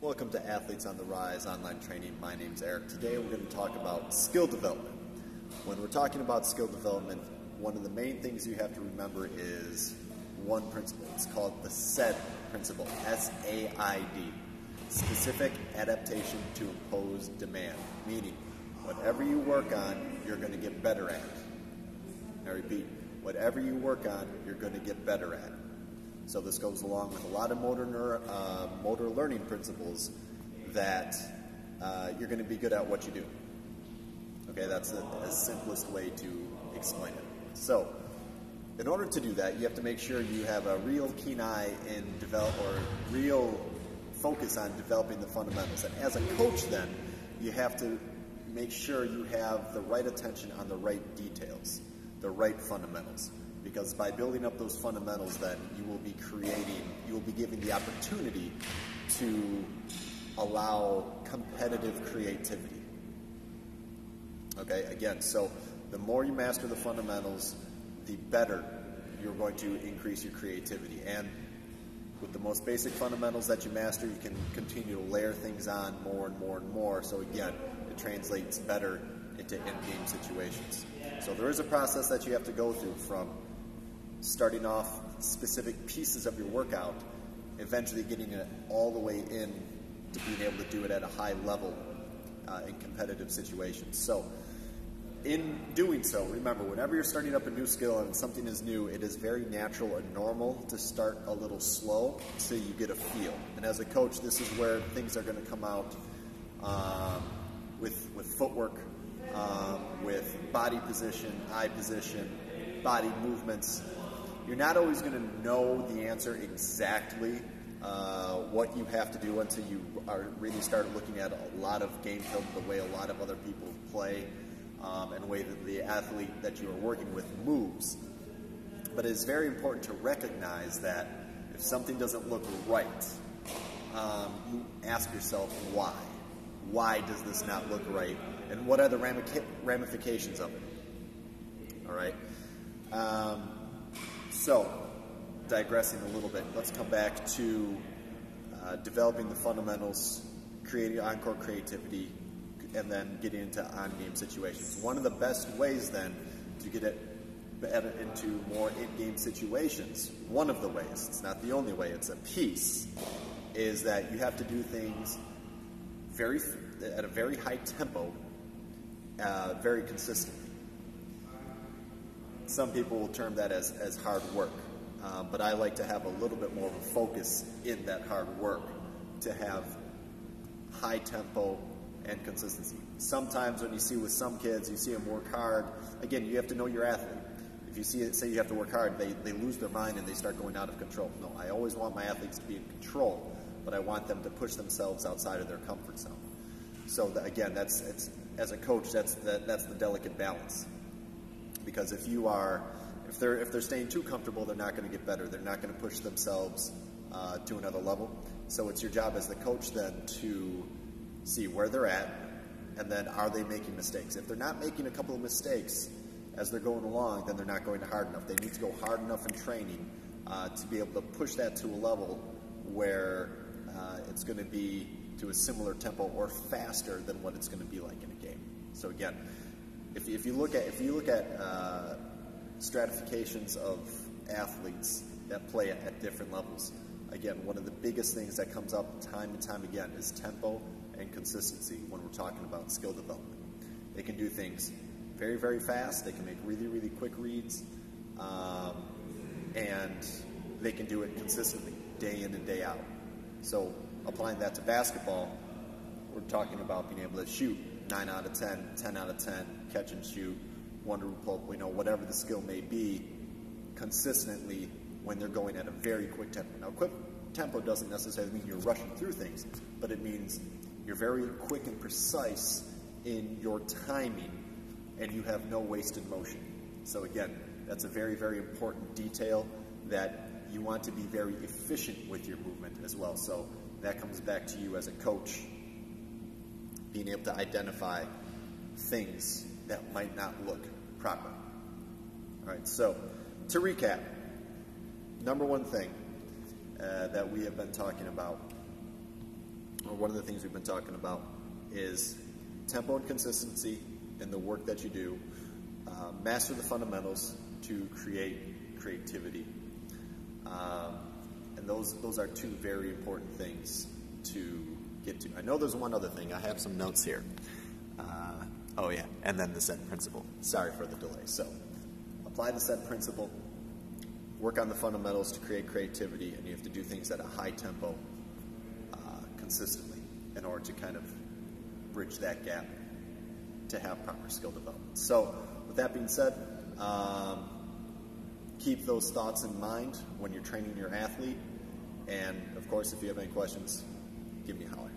Welcome to Athletes on the Rise online training. My name's Eric. Today we're going to talk about skill development. When we're talking about skill development, one of the main things you have to remember is one principle. It's called the SAID principle, S-A-I-D, specific adaptation to imposed demand, meaning whatever you work on, you're going to get better at. I repeat, whatever you work on, you're going to get better at. So this goes along with a lot of motor learning principles that you're going to be good at what you do. Okay, that's the simplest way to explain it. So, in order to do that, you have to make sure you have a real keen eye in real focus on developing the fundamentals. And as a coach, then, you have to make sure you have the right attention on the right details, the right fundamentals. Because by building up those fundamentals, then you will be giving the opportunity to allow competitive creativity. Okay, again, so the more you master the fundamentals, the better you're going to increase your creativity. And with the most basic fundamentals that you master, you can continue to layer things on more and more and more. So again, it translates better into in-game situations. So there is a process that you have to go through from starting off specific pieces of your workout, eventually getting it all the way in to being able to do it at a high level in competitive situations. So in doing so, remember, whenever you're starting up a new skill and something is new, it is very natural and normal to start a little slow so you get a feel. And as a coach, this is where things are going to come out with footwork, with body position, eye position, body movements. You're not always going to know the answer exactly what you have to do until you really start looking at a lot of game film, the way a lot of other people play, and the way that the athlete that you are working with moves. But it's very important to recognize that if something doesn't look right, you ask yourself why. Why does this not look right? And what are the ramifications of it? All right? So, digressing a little bit, let's come back to developing the fundamentals, creating on-court creativity, and then getting into on-game situations. One of the best ways then to get it into more in-game situations, one of the ways, it's not the only way, it's a piece, is that you have to do things at a very high tempo, very consistently. Some people will term that as hard work, but I like to have a little bit more of a focus in that hard work to have high tempo and consistency. Sometimes when you see with some kids, you see them work hard. Again, you have to know your athlete. If you say you have to work hard, they lose their mind and they start going out of control. No, I always want my athletes to be in control, but I want them to push themselves outside of their comfort zone. So again, as a coach, that's the delicate balance. Because if they're staying too comfortable, they're not going to get better. They're not going to push themselves to another level. So it's your job as the coach then to see where they're at, and then are they making mistakes? If they're not making a couple of mistakes as they're going along, then they're not going hard enough. They need to go hard enough in training to be able to push that to a level where it's going to be to a similar tempo or faster than what it's going to be like in a game. So again, if you look at stratifications of athletes that play at different levels, again, one of the biggest things that comes up time and time again is tempo and consistency when we're talking about skill development. They can do things very, very fast. They can make really, really quick reads, and they can do it consistently, day in and day out. So applying that to basketball, we're talking about being able to shoot 9 out of 10, 10 out of 10, catch and shoot, wonder pull, whatever the skill may be, consistently when they're going at a very quick tempo. Now, quick tempo doesn't necessarily mean you're rushing through things, but it means you're very quick and precise in your timing, and you have no wasted motion. So again, that's a very, very important detail that you want to be very efficient with your movement as well. So that comes back to you as a coach, being able to identify things that might not look proper. All right, so to recap, number one thing that we have been talking about or one of the things we've been talking about, is tempo and consistency in the work that you do. Master the fundamentals to create creativity. And those are two very important things to get to. I know there's one other thing. I have some notes here. Oh yeah, and then the set principle. Sorry for the delay. So, apply the set principle, work on the fundamentals to create creativity, and you have to do things at a high tempo consistently in order to kind of bridge that gap to have proper skill development. So, with that being said, keep those thoughts in mind when you're training your athlete. And of course, if you have any questions, give me a holler.